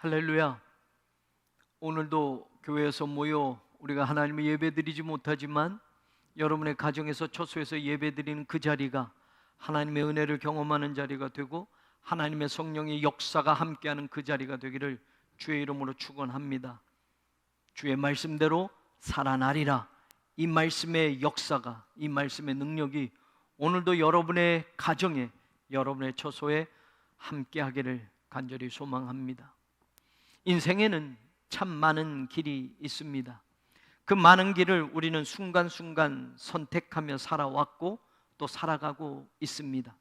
할렐루야. 오늘도 교회에서 모여 우리가 하나님의 예배드리지 못하지만 여러분의 가정에서 처소에서 예배드리는 그 자리가 하나님의 은혜를 경험하는 자리가 되고 하나님의 성령의 역사가 함께하는 그 자리가 되기를 주의 이름으로 축원합니다. 주의 말씀대로 살아나리라. 이 말씀의 역사가, 이 말씀의 능력이 오늘도 여러분의 가정에, 여러분의 처소에 함께하기를 간절히 소망합니다. 인생에는 참 많은 길이 있습니다. 그 많은 길을 우리는 순간순간 선택하며 살아왔고 또 살아가고 있습니다.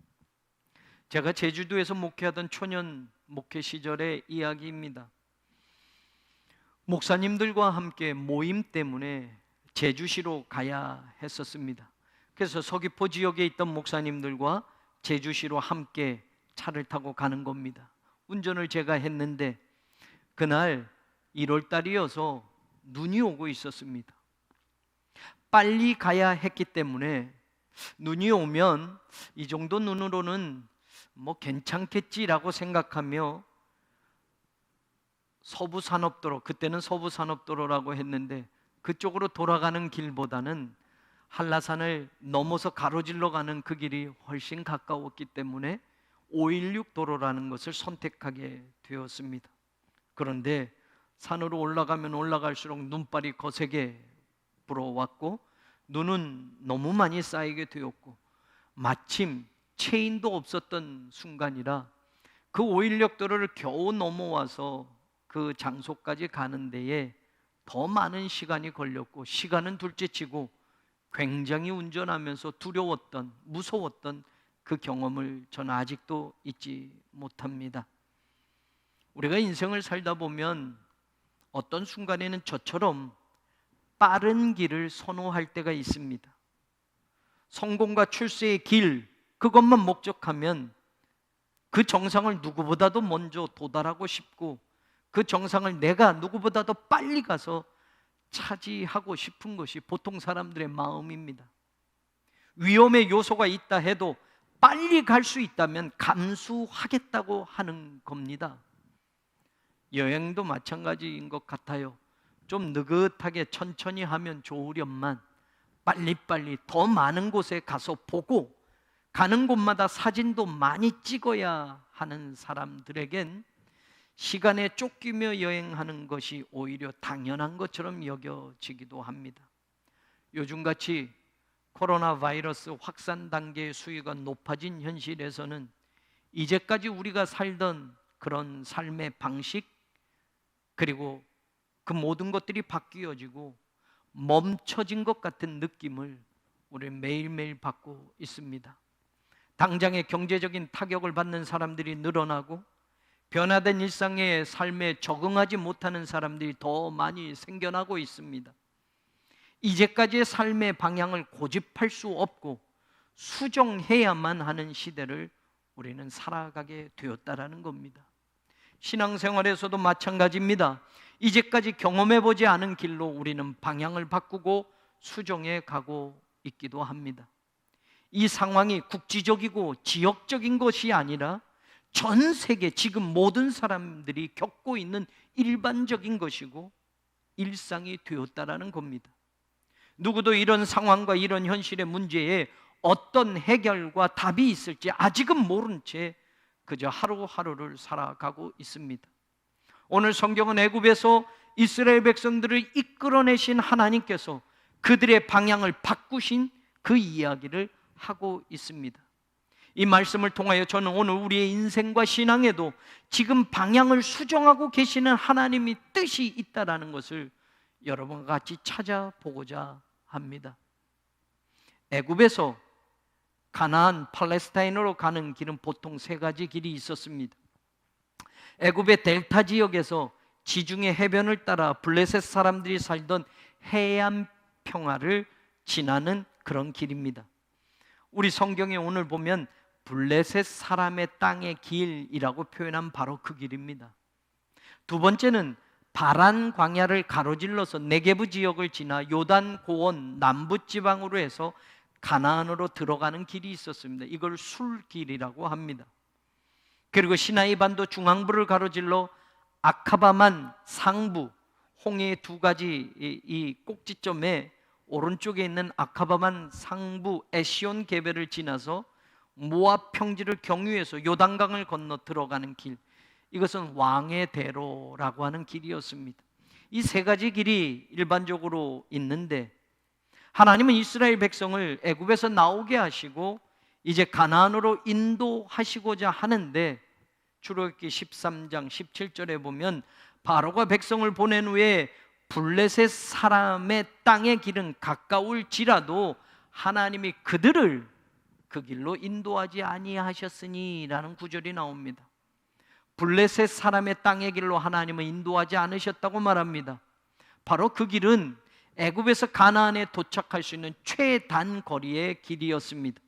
제가 제주도에서 목회하던 초년 목회 시절의 이야기입니다. 목사님들과 함께 모임 때문에 제주시로 가야 했었습니다. 그래서 서귀포 지역에 있던 목사님들과 제주시로 함께 차를 타고 가는 겁니다. 운전을 제가 했는데 그날 1월 달이어서 눈이 오고 있었습니다. 빨리 가야 했기 때문에 눈이 오면 이 정도 눈으로는 뭐 괜찮겠지라고 생각하며 서부산업도로, 그때는 서부산업도로라고 했는데 그쪽으로 돌아가는 길보다는 한라산을 넘어서 가로질러 가는 그 길이 훨씬 가까웠기 때문에 516 도로라는 것을 선택하게 되었습니다. 그런데 산으로 올라가면 올라갈수록 눈발이 거세게 불어왔고 눈은 너무 많이 쌓이게 되었고 마침 체인도 없었던 순간이라 그 516 도로를 겨우 넘어와서 그 장소까지 가는 데에 더 많은 시간이 걸렸고 시간은 둘째치고 굉장히 운전하면서 두려웠던, 무서웠던 그 경험을 저는 아직도 잊지 못합니다. 우리가 인생을 살다 보면 어떤 순간에는 저처럼 빠른 길을 선호할 때가 있습니다. 성공과 출세의 길, 그것만 목적하면 그 정상을 누구보다도 먼저 도달하고 싶고 그 정상을 내가 누구보다도 빨리 가서 차지하고 싶은 것이 보통 사람들의 마음입니다. 위험의 요소가 있다 해도 빨리 갈 수 있다면 감수하겠다고 하는 겁니다. 여행도 마찬가지인 것 같아요. 좀 느긋하게 천천히 하면 좋으련만 빨리빨리 더 많은 곳에 가서 보고 가는 곳마다 사진도 많이 찍어야 하는 사람들에겐 시간에 쫓기며 여행하는 것이 오히려 당연한 것처럼 여겨지기도 합니다. 요즘같이 코로나 바이러스 확산 단계의 수위가 높아진 현실에서는 이제까지 우리가 살던 그런 삶의 방식 그리고 그 모든 것들이 바뀌어지고 멈춰진 것 같은 느낌을 우리는 매일매일 받고 있습니다. 당장의 경제적인 타격을 받는 사람들이 늘어나고 변화된 일상의 삶에 적응하지 못하는 사람들이 더 많이 생겨나고 있습니다. 이제까지의 삶의 방향을 고집할 수 없고 수정해야만 하는 시대를 우리는 살아가게 되었다라는 겁니다. 신앙생활에서도 마찬가지입니다. 이제까지 경험해보지 않은 길로 우리는 방향을 바꾸고 수정해 가고 있기도 합니다. 이 상황이 국지적이고 지역적인 것이 아니라 전 세계 지금 모든 사람들이 겪고 있는 일반적인 것이고 일상이 되었다라는 겁니다. 누구도 이런 상황과 이런 현실의 문제에 어떤 해결과 답이 있을지 아직은 모른 채 그저 하루하루를 살아가고 있습니다. 오늘 성경은 애굽에서 이스라엘 백성들을 이끌어내신 하나님께서 그들의 방향을 바꾸신 그 이야기를 하고 있습니다. 이 말씀을 통하여 저는 오늘 우리의 인생과 신앙에도 지금 방향을 수정하고 계시는 하나님의 뜻이 있다는 것을 여러분과 같이 찾아보고자 합니다. 애굽에서 가나안 팔레스타인으로 가는 길은 보통 3가지 길이 있었습니다. 애굽의 델타 지역에서 지중해 해변을 따라 블레셋 사람들이 살던 해안 평화를 지나는 그런 길입니다. 우리 성경에 오늘 보면 블레셋 사람의 땅의 길이라고 표현한 바로 그 길입니다. 두 번째는 바란 광야를 가로질러서 네게브 지역을 지나 요단 고원 남부지방으로 해서 가나안으로 들어가는 길이 있었습니다. 이걸 술길이라고 합니다. 그리고 시나이 반도 중앙부를 가로질러 아카바만 상부, 홍해의 두 가지 이 꼭지점에 오른쪽에 있는 아카바만 상부 에시온 개베를 지나서 모압 평지를 경유해서 요단강을 건너 들어가는 길, 이것은 왕의 대로라고 하는 길이었습니다. 이 세 가지 길이 일반적으로 있는데, 하나님은 이스라엘 백성을 애굽에서 나오게 하시고 이제 가나안으로 인도하시고자 하는데, 출애굽기 13장 17절에 보면 바로가 백성을 보낸 후에 블레셋 사람의 땅의 길은 가까울지라도 하나님이 그들을 그 길로 인도하지 아니하셨으니 라는 구절이 나옵니다. 블레셋 사람의 땅의 길로 하나님은 인도하지 않으셨다고 말합니다. 바로 그 길은 애굽에서 가나안에 도착할 수 있는 최단 거리의 길이었습니다.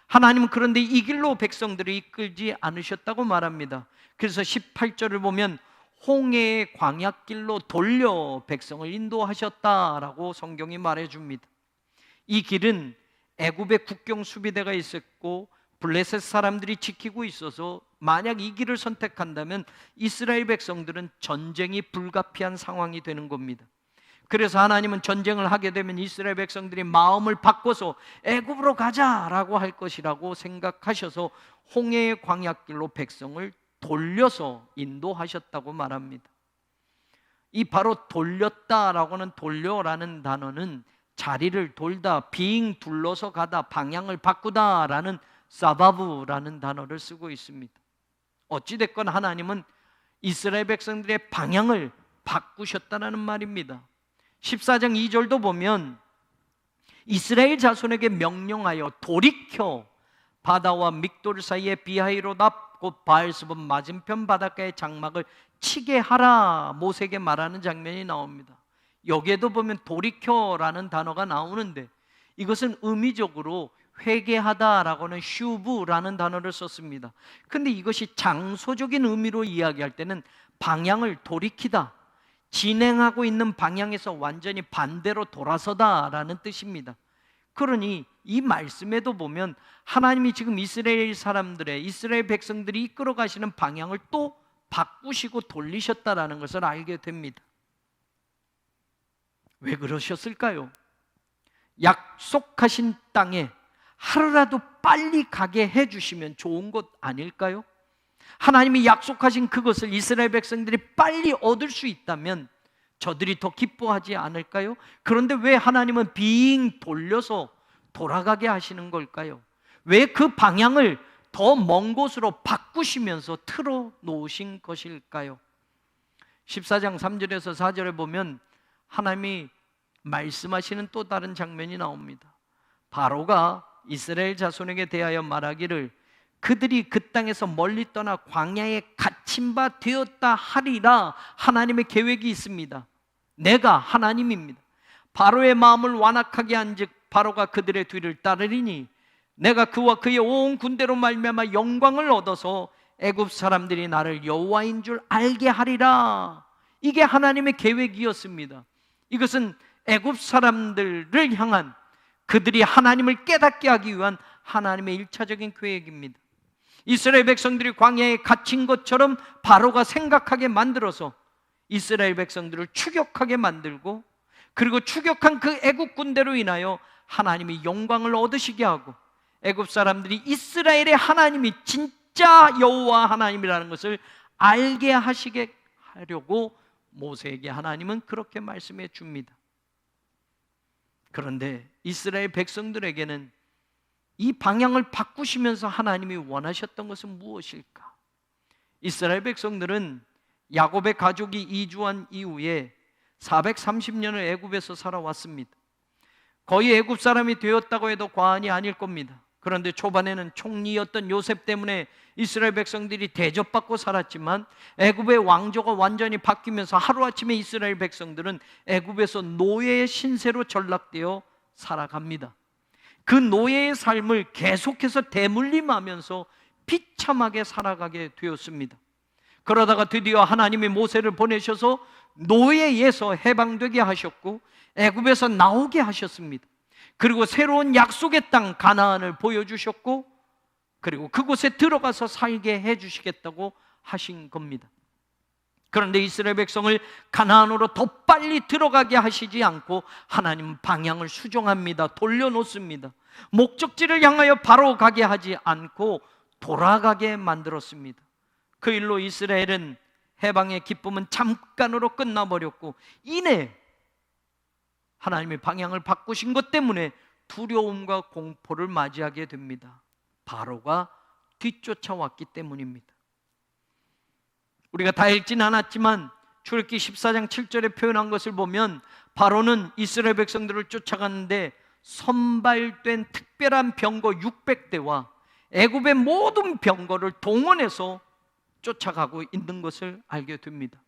하나님은 그런데 이 길로 백성들을 이끌지 않으셨다고 말합니다. 그래서 18절을 보면 홍해의 광야길로 돌려 백성을 인도하셨다라고 성경이 말해줍니다. 이 길은 애굽의 국경 수비대가 있었고 블레셋 사람들이 지키고 있어서 만약 이 길을 선택한다면 이스라엘 백성들은 전쟁이 불가피한 상황이 되는 겁니다. 그래서 하나님은 전쟁을 하게 되면 이스라엘 백성들이 마음을 바꿔서 애굽으로 가자라고 할 것이라고 생각하셔서 홍해의 광야길로 백성을 돌려서 인도하셨다고 말합니다. 이 바로 돌렸다라고는, 돌려라는 단어는 자리를 돌다, 빙 둘러서 가다, 방향을 바꾸다라는 사바브라는 단어를 쓰고 있습니다. 어찌됐건 하나님은 이스라엘 백성들의 방향을 바꾸셨다는 말입니다. 14장 2절도 보면 이스라엘 자손에게 명령하여 돌이켜 바다와 믹돌 사이에 비하이로답 곧 바알스본 맞은편 바닷가의 장막을 치게 하라 모세에게 말하는 장면이 나옵니다. 여기에도 보면 돌이켜라는 단어가 나오는데 이것은 의미적으로 회개하다라고는 슈브라는 단어를 썼습니다. 근데 이것이 장소적인 의미로 이야기할 때는 방향을 돌이키다, 진행하고 있는 방향에서 완전히 반대로 돌아서다라는 뜻입니다. 그러니 이 말씀에도 보면 하나님이 지금 이스라엘 사람들의, 이스라엘 백성들이 이끌어 가시는 방향을 또 바꾸시고 돌리셨다라는 것을 알게 됩니다. 왜 그러셨을까요? 약속하신 땅에 하루라도 빨리 가게 해주시면 좋은 것 아닐까요? 하나님이 약속하신 그것을 이스라엘 백성들이 빨리 얻을 수 있다면 저들이 더 기뻐하지 않을까요? 그런데 왜 하나님은 빙 돌려서 돌아가게 하시는 걸까요? 왜 그 방향을 더 먼 곳으로 바꾸시면서 틀어 놓으신 것일까요? 14장 3절에서 4절에 보면 하나님이 말씀하시는 또 다른 장면이 나옵니다. 바로가 이스라엘 자손에게 대하여 말하기를 그들이 그 땅에서 멀리 떠나 광야에 갇힌 바 되었다 하리라. 하나님의 계획이 있습니다. 내가 하나님입니다. 바로의 마음을 완악하게 한즉 바로가 그들의 뒤를 따르리니 내가 그와 그의 온 군대로 말미암아 영광을 얻어서 애굽 사람들이 나를 여호와인 줄 알게 하리라. 이게 하나님의 계획이었습니다. 이것은 애굽 사람들을 향한, 그들이 하나님을 깨닫게 하기 위한 하나님의 일차적인 계획입니다. 이스라엘 백성들이 광야에 갇힌 것처럼 바로가 생각하게 만들어서 이스라엘 백성들을 추격하게 만들고, 그리고 추격한 그 애굽 군대로 인하여 하나님이 영광을 얻으시게 하고 애굽 사람들이 이스라엘의 하나님이 진짜 여호와 하나님이라는 것을 알게 하시게 하려고 모세에게 하나님은 그렇게 말씀해 줍니다. 그런데 이스라엘 백성들에게는 이 방향을 바꾸시면서 하나님이 원하셨던 것은 무엇일까? 이스라엘 백성들은 야곱의 가족이 이주한 이후에 430년을 애굽에서 살아왔습니다. 거의 애굽 사람이 되었다고 해도 과언이 아닐 겁니다. 그런데 초반에는 총리였던 요셉 때문에 이스라엘 백성들이 대접받고 살았지만 애굽의 왕조가 완전히 바뀌면서 하루아침에 이스라엘 백성들은 애굽에서 노예의 신세로 전락되어 살아갑니다. 그 노예의 삶을 계속해서 대물림하면서 비참하게 살아가게 되었습니다. 그러다가 드디어 하나님이 모세를 보내셔서 노예에서 해방되게 하셨고 애굽에서 나오게 하셨습니다. 그리고 새로운 약속의 땅 가나안을 보여주셨고, 그리고 그곳에 들어가서 살게 해주시겠다고 하신 겁니다. 그런데 이스라엘 백성을 가나안으로 더 빨리 들어가게 하시지 않고 하나님은 방향을 수정합니다. 돌려놓습니다. 목적지를 향하여 바로 가게 하지 않고 돌아가게 만들었습니다. 그 일로 이스라엘은 해방의 기쁨은 잠깐으로 끝나버렸고, 이내 하나님의 방향을 바꾸신 것 때문에 두려움과 공포를 맞이하게 됩니다. 바로가 뒤쫓아왔기 때문입니다. 우리가 다 읽지는 않았지만 출애굽기 14장 7절에 표현한 것을 보면 바로는 이스라엘 백성들을 쫓아갔는데 선발된 특별한 병거 600대와 애굽의 모든 병거를 동원해서 쫓아가고 있는 것을 알게 됩니다.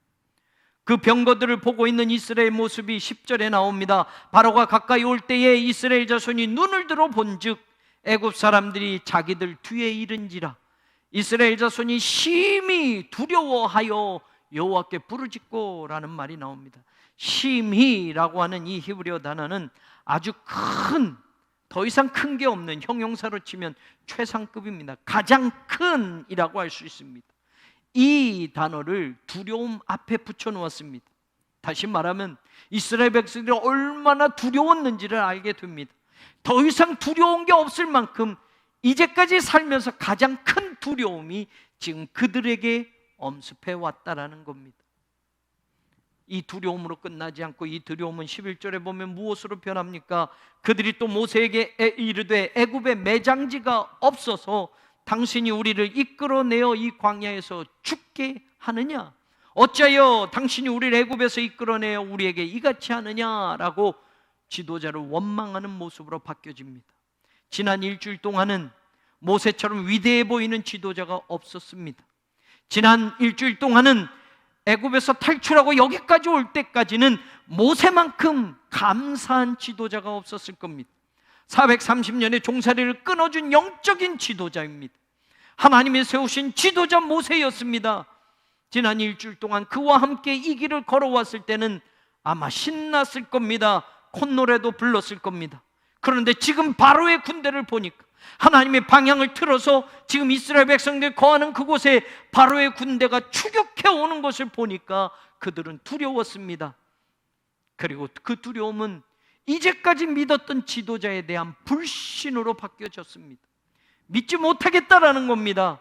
그 병거들을 보고 있는 이스라엘 모습이 10절에 나옵니다. 바로가 가까이 올 때에 이스라엘 자손이 눈을 들어 본즉 애굽 사람들이 자기들 뒤에 이른지라. 이스라엘 자손이 심히 두려워하여 여호와께 부르짖고라는 말이 나옵니다. 심히라고 하는 이 히브리어 단어는 아주 큰, 더 이상 큰 게 없는, 형용사로 치면 최상급입니다. 가장 큰이라고 할 수 있습니다. 이 단어를 두려움 앞에 붙여놓았습니다. 다시 말하면 이스라엘 백성들이 얼마나 두려웠는지를 알게 됩니다. 더 이상 두려운 게 없을 만큼 이제까지 살면서 가장 큰 두려움이 지금 그들에게 엄습해 왔다라는 겁니다. 이 두려움으로 끝나지 않고 이 두려움은 11절에 보면 무엇으로 변합니까? 그들이 또 모세에게 이르되 애굽에 매장지가 없어서 당신이 우리를 이끌어내어 이 광야에서 죽게 하느냐? 어찌하여 당신이 우리를 애굽에서 이끌어내어 우리에게 이같이 하느냐라고 지도자를 원망하는 모습으로 바뀌어집니다. 지난 일주일 동안은 모세처럼 위대해 보이는 지도자가 없었습니다. 지난 일주일 동안은 애굽에서 탈출하고 여기까지 올 때까지는 모세만큼 감사한 지도자가 없었을 겁니다. 430년의 종살이를 끊어준 영적인 지도자입니다. 하나님이 세우신 지도자 모세였습니다. 지난 일주일 동안 그와 함께 이 길을 걸어왔을 때는 아마 신났을 겁니다. 콧노래도 불렀을 겁니다. 그런데 지금 바로의 군대를 보니까, 하나님의 방향을 틀어서 지금 이스라엘 백성들이 거하는 그곳에 바로의 군대가 추격해 오는 것을 보니까 그들은 두려웠습니다. 그리고 그 두려움은 이제까지 믿었던 지도자에 대한 불신으로 바뀌어졌습니다. 믿지 못하겠다라는 겁니다.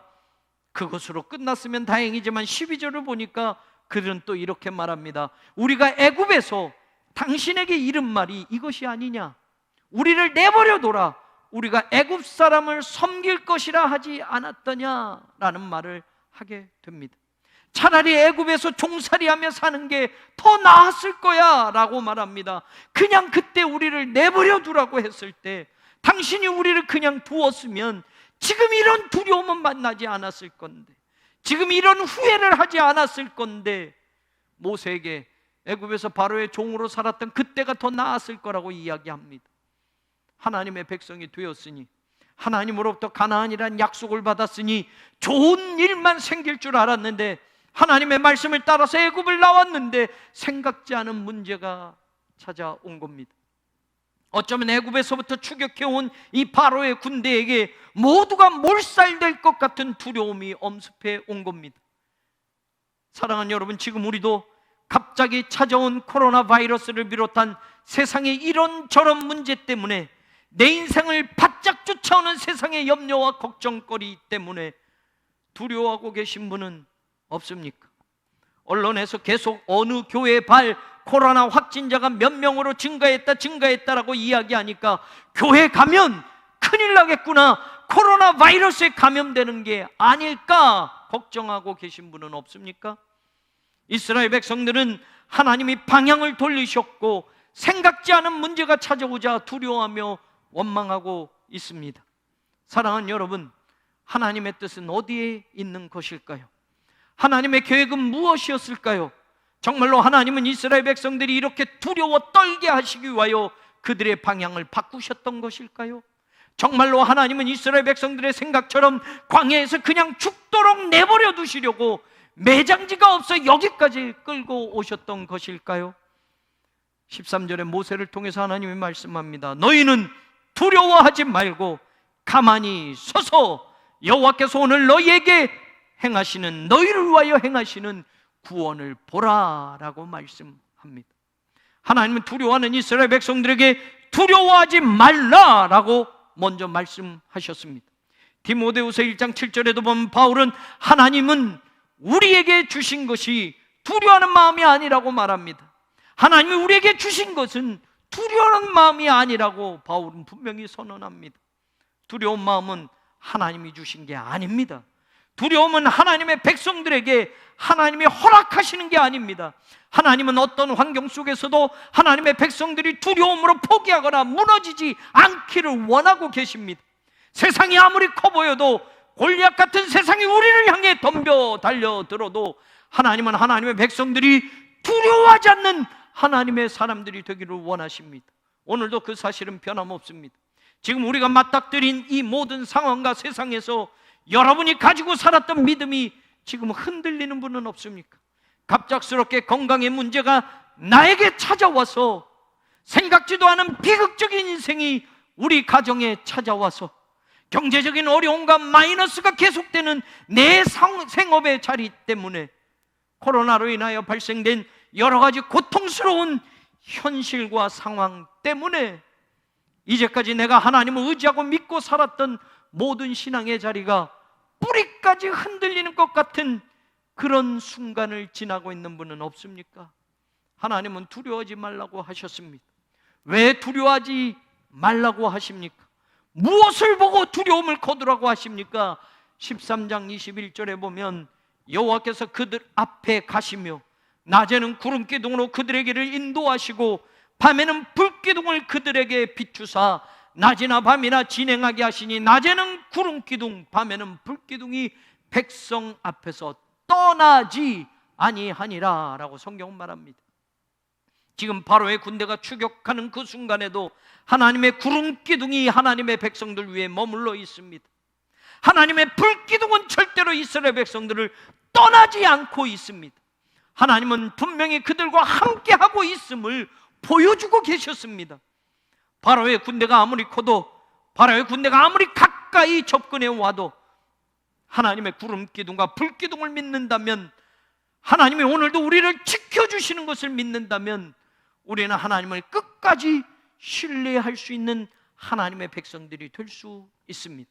그것으로 끝났으면 다행이지만 12절을 보니까 그들은 또 이렇게 말합니다. 우리가 애굽에서 당신에게 이른 말이 이것이 아니냐? 우리를 내버려둬라. 우리가 애굽 사람을 섬길 것이라 하지 않았더냐라는 말을 하게 됩니다. 차라리 애굽에서 종살이하며 사는 게 더 나았을 거야 라고 말합니다. 그냥 그때 우리를 내버려두라고 했을 때, 당신이 우리를 그냥 두었으면 지금 이런 두려움은 만나지 않았을 건데, 지금 이런 후회를 하지 않았을 건데, 모세에게 애굽에서 바로의 종으로 살았던 그때가 더 나았을 거라고 이야기합니다. 하나님의 백성이 되었으니, 하나님으로부터 가나안이란 약속을 받았으니 좋은 일만 생길 줄 알았는데, 하나님의 말씀을 따라서 애굽을 나왔는데 생각지 않은 문제가 찾아온 겁니다. 어쩌면 애굽에서부터 추격해온 이 바로의 군대에게 모두가 몰살될 것 같은 두려움이 엄습해 온 겁니다. 사랑하는 여러분, 지금 우리도 갑자기 찾아온 코로나 바이러스를 비롯한 세상의 이런저런 문제 때문에, 내 인생을 바짝 쫓아오는 세상의 염려와 걱정거리 때문에 두려워하고 계신 분은 없습니까? 언론에서 계속 어느 교회 코로나 확진자가 몇 명으로 증가했다라고 이야기하니까 교회 가면 큰일 나겠구나, 코로나 바이러스에 감염되는 게 아닐까 걱정하고 계신 분은 없습니까? 이스라엘 백성들은 하나님이 방향을 돌리셨고 생각지 않은 문제가 찾아오자 두려워하며 원망하고 있습니다. 사랑하는 여러분, 하나님의 뜻은 어디에 있는 것일까요? 하나님의 계획은 무엇이었을까요? 정말로 하나님은 이스라엘 백성들이 이렇게 두려워 떨게 하시기 위하여 그들의 방향을 바꾸셨던 것일까요? 정말로 하나님은 이스라엘 백성들의 생각처럼 광야에서 그냥 죽도록 내버려 두시려고 매장지가 없어 여기까지 끌고 오셨던 것일까요? 13절에 모세를 통해서 하나님이 말씀합니다. 너희는 두려워하지 말고 가만히 서서 여호와께서 오늘 너희에게 행하시는, 너희를 위하여 행하시는 구원을 보라라고 말씀합니다. 하나님은 두려워하는 이스라엘 백성들에게 두려워하지 말라라고 먼저 말씀하셨습니다. 디모데후서 1장 7절에도 보면 바울은 하나님은 우리에게 주신 것이 두려워하는 마음이 아니라고 말합니다. 하나님이 우리에게 주신 것은 두려워하는 마음이 아니라고 바울은 분명히 선언합니다. 두려운 마음은 하나님이 주신 게 아닙니다. 두려움은 하나님의 백성들에게 하나님이 허락하시는 게 아닙니다. 하나님은 어떤 환경 속에서도 하나님의 백성들이 두려움으로 포기하거나 무너지지 않기를 원하고 계십니다. 세상이 아무리 커 보여도 골리앗 같은 세상이 우리를 향해 덤벼 달려들어도 하나님은 하나님의 백성들이 두려워하지 않는 하나님의 사람들이 되기를 원하십니다. 오늘도 그 사실은 변함없습니다. 지금 우리가 맞닥뜨린 이 모든 상황과 세상에서 여러분이 가지고 살았던 믿음이 지금 흔들리는 분은 없습니까? 갑작스럽게 건강의 문제가 나에게 찾아와서 생각지도 않은 비극적인 인생이 우리 가정에 찾아와서 경제적인 어려움과 마이너스가 계속되는 내 생업의 자리 때문에 코로나로 인하여 발생된 여러 가지 고통스러운 현실과 상황 때문에 이제까지 내가 하나님을 의지하고 믿고 살았던 모든 신앙의 자리가 뿌리까지 흔들리는 것 같은 그런 순간을 지나고 있는 분은 없습니까? 하나님은 두려워하지 말라고 하셨습니다. 왜 두려워하지 말라고 하십니까? 무엇을 보고 두려움을 거두라고 하십니까? 13장 21절에 보면 여호와께서 그들 앞에 가시며 낮에는 구름기둥으로 그들의 길을 인도하시고 밤에는 불기둥을 그들에게 비추사 낮이나 밤이나 진행하게 하시니 낮에는 구름기둥 밤에는 불기둥이 백성 앞에서 떠나지 아니하니라 라고 성경은 말합니다. 지금 바로의 군대가 추격하는 그 순간에도 하나님의 구름기둥이 하나님의 백성들 위에 머물러 있습니다. 하나님의 불기둥은 절대로 이스라엘 백성들을 떠나지 않고 있습니다. 하나님은 분명히 그들과 함께하고 있음을 보여주고 계셨습니다. 바로의 군대가 아무리 커도, 바로의 군대가 아무리 가까이 접근해 와도 하나님의 구름기둥과 불기둥을 믿는다면, 하나님이 오늘도 우리를 지켜주시는 것을 믿는다면 우리는 하나님을 끝까지 신뢰할 수 있는 하나님의 백성들이 될 수 있습니다.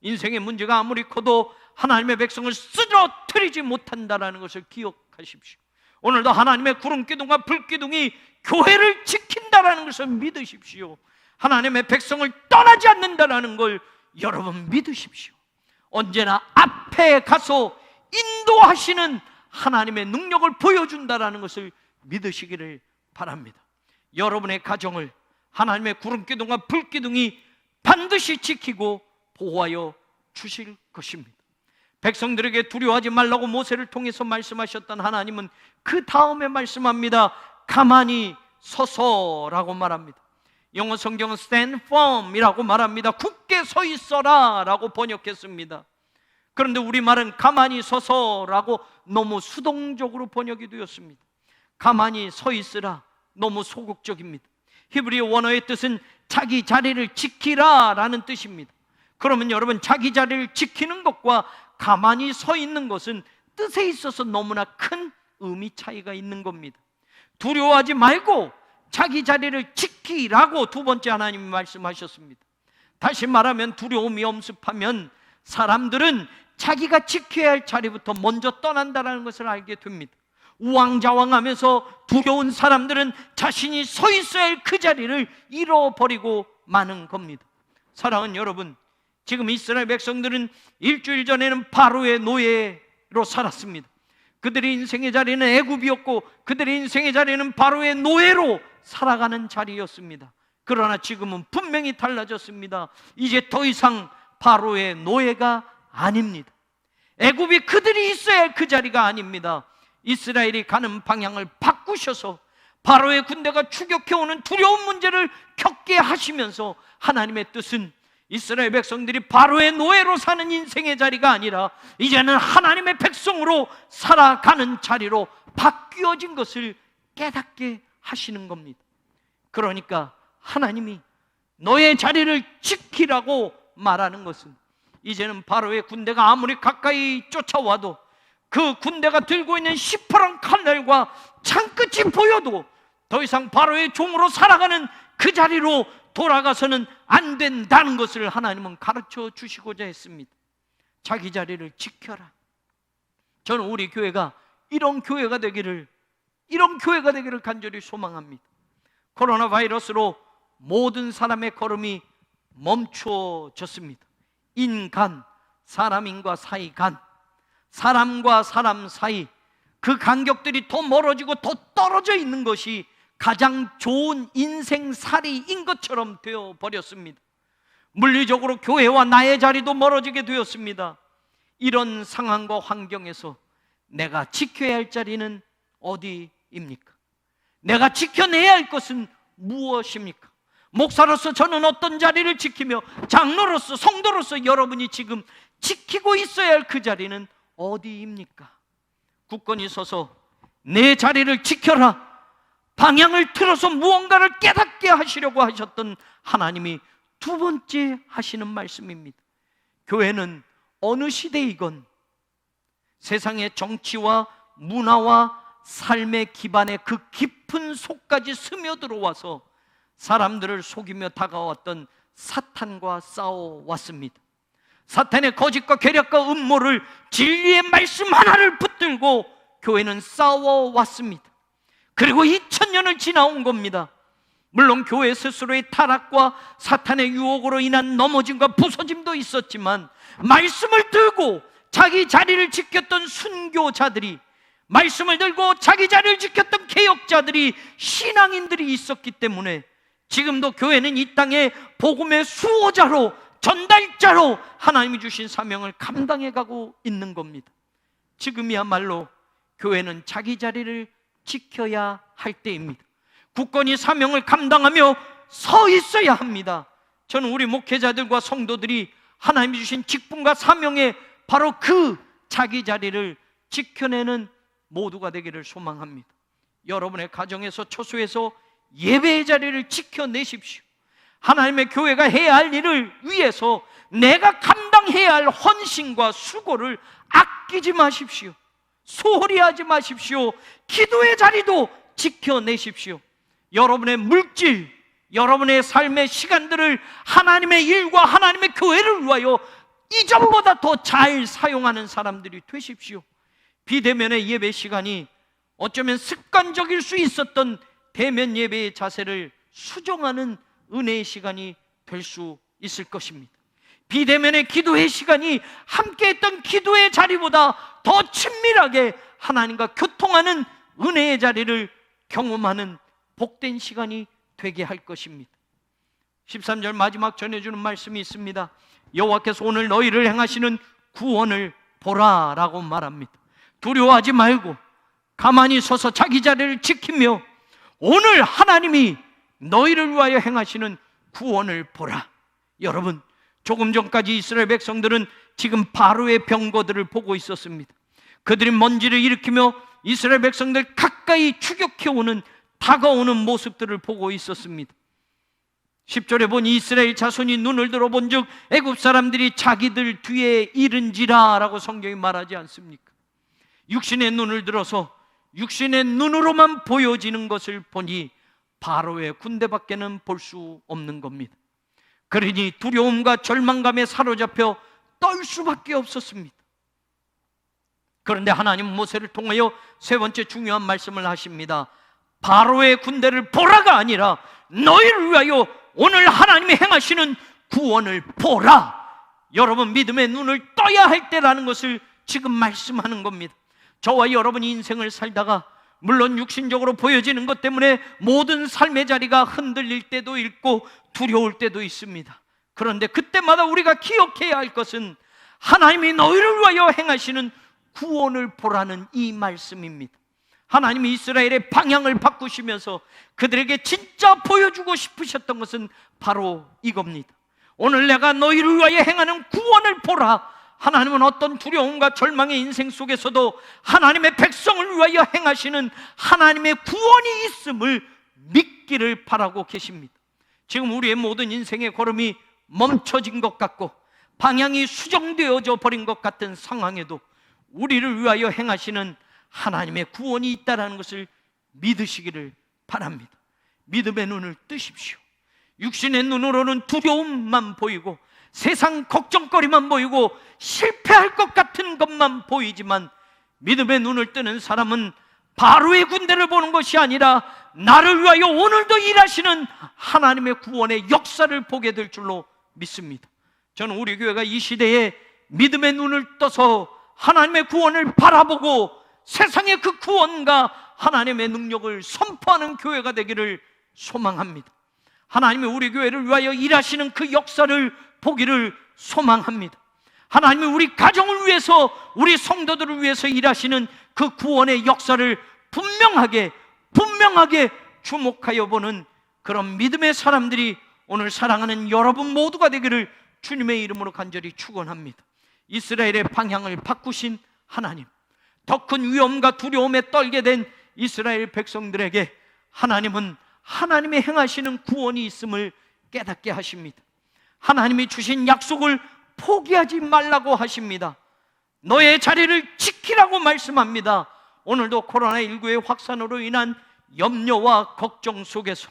인생의 문제가 아무리 커도 하나님의 백성을 쓰러뜨리지 못한다는 것을 기억하십시오. 오늘도 하나님의 구름기둥과 불기둥이 교회를 지킨다는 것을 믿으십시오. 하나님의 백성을 떠나지 않는다는 걸 여러분 믿으십시오. 언제나 앞에 가서 인도하시는 하나님의 능력을 보여준다는 것을 믿으시기를 바랍니다. 여러분의 가정을 하나님의 구름기둥과 불기둥이 반드시 지키고 보호하여 주실 것입니다. 백성들에게 두려워하지 말라고 모세를 통해서 말씀하셨던 하나님은 그 다음에 말씀합니다. 가만히 서서라고 말합니다. 영어 성경은 stand firm이라고 말합니다. 굳게 서 있어라 라고 번역했습니다. 그런데 우리말은 가만히 서서라고 너무 수동적으로 번역이 되었습니다. 가만히 서 있으라 너무 소극적입니다. 히브리 원어의 뜻은 자기 자리를 지키라 라는 뜻입니다. 그러면 여러분, 자기 자리를 지키는 것과 가만히 서 있는 것은 뜻에 있어서 너무나 큰 의미 차이가 있는 겁니다. 두려워하지 말고 자기 자리를 지키라고 두 번째 하나님이 말씀하셨습니다. 다시 말하면 두려움이 엄습하면 사람들은 자기가 지켜야 할 자리부터 먼저 떠난다는 것을 알게 됩니다. 우왕좌왕하면서 두려운 사람들은 자신이 서 있어야 할 그 자리를 잃어버리고 마는 겁니다. 사랑하는 여러분, 지금 이스라엘 백성들은 일주일 전에는 바로의 노예로 살았습니다. 그들의 인생의 자리는 애굽이었고 그들의 인생의 자리는 바로의 노예로 살아가는 자리였습니다. 그러나 지금은 분명히 달라졌습니다. 이제 더 이상 바로의 노예가 아닙니다. 애굽이 그들이 있어야 할 그 자리가 아닙니다. 이스라엘이 가는 방향을 바꾸셔서 바로의 군대가 추격해오는 두려운 문제를 겪게 하시면서 하나님의 뜻은 이스라엘 백성들이 바로의 노예로 사는 인생의 자리가 아니라 이제는 하나님의 백성으로 살아가는 자리로 바뀌어진 것을 깨닫게 하시는 겁니다. 그러니까 하나님이 너의 자리를 지키라고 말하는 것은 이제는 바로의 군대가 아무리 가까이 쫓아와도 그 군대가 들고 있는 시퍼런 칼날과 창끝이 보여도 더 이상 바로의 종으로 살아가는 그 자리로 돌아가서는 안 된다는 것을 하나님은 가르쳐 주시고자 했습니다. 자기 자리를 지켜라. 저는 우리 교회가 이런 교회가 되기를 간절히 소망합니다. 코로나 바이러스로 모든 사람의 걸음이 멈춰졌습니다. 인간, 사람인과 사이 간, 사람과 사람 사이, 그 간격들이 더 멀어지고 더 떨어져 있는 것이 가장 좋은 인생살이인 것처럼 되어버렸습니다. 물리적으로 교회와 나의 자리도 멀어지게 되었습니다. 이런 상황과 환경에서 내가 지켜야 할 자리는 어디입니까? 내가 지켜내야 할 것은 무엇입니까? 목사로서 저는 어떤 자리를 지키며 장로로서, 성도로서 여러분이 지금 지키고 있어야 할 그 자리는 어디입니까? 굳건히 서서 내 자리를 지켜라, 방향을 틀어서 무언가를 깨닫게 하시려고 하셨던 하나님이 두 번째 하시는 말씀입니다. 교회는 어느 시대이건 세상의 정치와 문화와 삶의 기반의 그 깊은 속까지 스며들어와서 사람들을 속이며 다가왔던 사탄과 싸워왔습니다. 사탄의 거짓과 괴력과 음모를 진리의 말씀 하나를 붙들고 교회는 싸워왔습니다. 그리고 2000년을 지나온 겁니다. 물론 교회 스스로의 타락과 사탄의 유혹으로 인한 넘어짐과 부서짐도 있었지만 말씀을 들고 자기 자리를 지켰던 순교자들이, 말씀을 들고 자기 자리를 지켰던 개혁자들이, 신앙인들이 있었기 때문에 지금도 교회는 이 땅에 복음의 수호자로, 전달자로 하나님이 주신 사명을 감당해가고 있는 겁니다. 지금이야말로 교회는 자기 자리를 지켜야 할 때입니다. 굳건히 사명을 감당하며 서 있어야 합니다. 저는 우리 목회자들과 성도들이 하나님이 주신 직분과 사명에 바로 그 자기 자리를 지켜내는 모두가 되기를 소망합니다. 여러분의 가정에서, 처소에서 예배의 자리를 지켜내십시오. 하나님의 교회가 해야 할 일을 위해서 내가 감당해야 할 헌신과 수고를 아끼지 마십시오. 소홀히 하지 마십시오. 기도의 자리도 지켜내십시오. 여러분의 물질, 여러분의 삶의 시간들을 하나님의 일과 하나님의 교회를 위하여 이전보다 더 잘 사용하는 사람들이 되십시오. 비대면의 예배 시간이 어쩌면 습관적일 수 있었던 대면 예배의 자세를 수정하는 은혜의 시간이 될 수 있을 것입니다. 비대면의 기도의 시간이 함께했던 기도의 자리보다 더 친밀하게 하나님과 교통하는 은혜의 자리를 경험하는 복된 시간이 되게 할 것입니다. 13절 마지막 전해주는 말씀이 있습니다. 여호와께서 오늘 너희를 행하시는 구원을 보라 라고 말합니다. 두려워하지 말고 가만히 서서 자기 자리를 지키며 오늘 하나님이 너희를 위하여 행하시는 구원을 보라. 여러분, 조금 전까지 이스라엘 백성들은 지금 바로의 병거들을 보고 있었습니다. 그들이 먼지를 일으키며 이스라엘 백성들 가까이 추격해오는, 다가오는 모습들을 보고 있었습니다. 10절에 보니 이스라엘 자손이 눈을 들어본 즉 애굽 사람들이 자기들 뒤에 이른지라 라고 성경이 말하지 않습니까? 육신의 눈을 들어서 육신의 눈으로만 보여지는 것을 보니 바로의 군대밖에는 볼 수 없는 겁니다. 그러니 두려움과 절망감에 사로잡혀 떨 수밖에 없었습니다. 그런데 하나님은 모세를 통하여 세 번째 중요한 말씀을 하십니다. 바로의 군대를 보라가 아니라 너희를 위하여 오늘 하나님이 행하시는 구원을 보라. 여러분, 믿음의 눈을 떠야 할 때라는 것을 지금 말씀하는 겁니다. 저와 여러분이 인생을 살다가 물론 육신적으로 보여지는 것 때문에 모든 삶의 자리가 흔들릴 때도 있고 두려울 때도 있습니다. 그런데 그때마다 우리가 기억해야 할 것은 하나님이 너희를 위하여 행하시는 구원을 보라는 이 말씀입니다. 하나님이 이스라엘의 방향을 바꾸시면서 그들에게 진짜 보여주고 싶으셨던 것은 바로 이겁니다. 오늘 내가 너희를 위하여 행하는 구원을 보라. 하나님은 어떤 두려움과 절망의 인생 속에서도 하나님의 백성을 위하여 행하시는 하나님의 구원이 있음을 믿기를 바라고 계십니다. 지금 우리의 모든 인생의 걸음이 멈춰진 것 같고 방향이 수정되어져 버린 것 같은 상황에도 우리를 위하여 행하시는 하나님의 구원이 있다는 것을 믿으시기를 바랍니다. 믿음의 눈을 뜨십시오. 육신의 눈으로는 두려움만 보이고 세상 걱정거리만 보이고 실패할 것 같은 것만 보이지만, 믿음의 눈을 뜨는 사람은 바로의 군대를 보는 것이 아니라 나를 위하여 오늘도 일하시는 하나님의 구원의 역사를 보게 될 줄로 믿습니다. 저는 우리 교회가 이 시대에 믿음의 눈을 떠서 하나님의 구원을 바라보고 세상의 그 구원과 하나님의 능력을 선포하는 교회가 되기를 소망합니다. 하나님이 우리 교회를 위하여 일하시는 그 역사를 보기를 소망합니다. 하나님이 우리 가정을 위해서, 우리 성도들을 위해서 일하시는 그 구원의 역사를 분명하게 주목하여 보는 그런 믿음의 사람들이 오늘 사랑하는 여러분 모두가 되기를 주님의 이름으로 간절히 축원합니다. 이스라엘의 방향을 바꾸신 하나님, 더 큰 위험과 두려움에 떨게 된 이스라엘 백성들에게 하나님은 하나님의 행하시는 구원이 있음을 깨닫게 하십니다. 하나님이 주신 약속을 포기하지 말라고 하십니다. 너의 자리를 지키라고 말씀합니다. 오늘도 코로나19의 확산으로 인한 염려와 걱정 속에서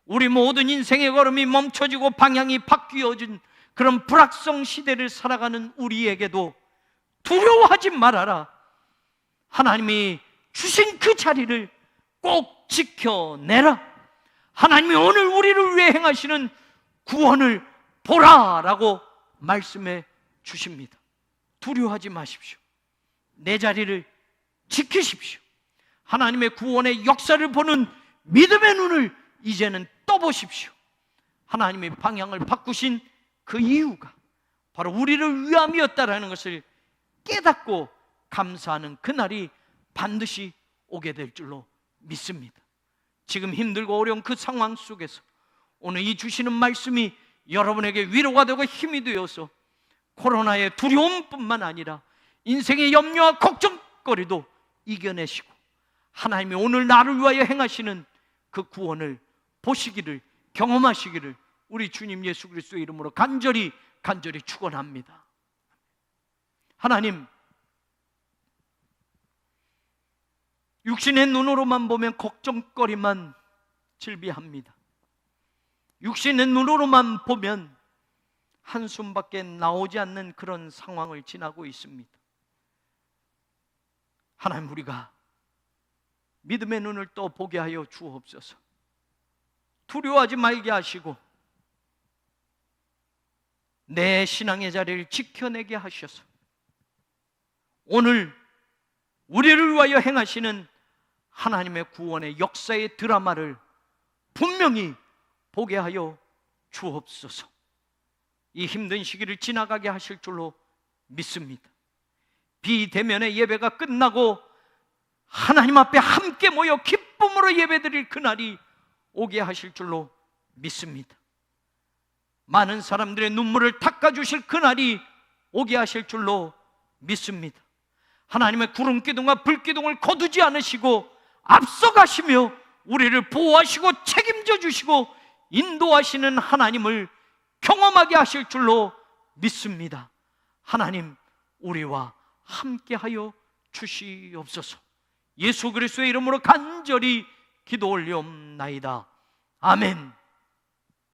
우리 모든 인생의 걸음이 멈춰지고 방향이 바뀌어진 그런 불확성 시대를 살아가는 우리에게도 두려워하지 말아라. 하나님이 주신 그 자리를 꼭 지켜내라. 하나님이 오늘 우리를 위해 행하시는 구원을 보라라고 말씀해 주십니다. 두려워하지 마십시오. 내 자리를 지키십시오. 하나님의 구원의 역사를 보는 믿음의 눈을 이제는 떠보십시오. 하나님의 방향을 바꾸신 그 이유가 바로 우리를 위함이었다라는 것을 깨닫고 감사하는 그날이 반드시 오게 될 줄로 믿습니다. 지금 힘들고 어려운 그 상황 속에서 오늘 이 주시는 말씀이 여러분에게 위로가 되고 힘이 되어서 코로나의 두려움뿐만 아니라 인생의 염려와 걱정거리도 이겨내시고 하나님이 오늘 나를 위하여 행하시는 그 구원을 보시기를, 경험하시기를 우리 주님 예수 그리스도의 이름으로 간절히 축원합니다. 하나님, 육신의 눈으로만 보면 걱정거리만 즐비합니다. 육신의 눈으로만 보면 한숨밖에 나오지 않는 그런 상황을 지나고 있습니다. 하나님, 우리가 믿음의 눈을 또 보게 하여 주옵소서. 두려워하지 말게 하시고 내 신앙의 자리를 지켜내게 하셔서 오늘 우리를 위하여 행하시는 하나님의 구원의 역사의 드라마를 분명히 보게 하여 주옵소서. 이 힘든 시기를 지나가게 하실 줄로 믿습니다. 비대면의 예배가 끝나고 하나님 앞에 함께 모여 기쁨으로 예배드릴 그날이 오게 하실 줄로 믿습니다. 많은 사람들의 눈물을 닦아주실 그날이 오게 하실 줄로 믿습니다. 하나님의 구름기둥과 불기둥을 거두지 않으시고 앞서가시며 우리를 보호하시고 책임져 주시고 인도하시는 하나님을 경험하게 하실 줄로 믿습니다. 하나님, 우리와 함께하여 주시옵소서. 예수 그리스도의 이름으로 간절히 기도 올리옵나이다. 아멘.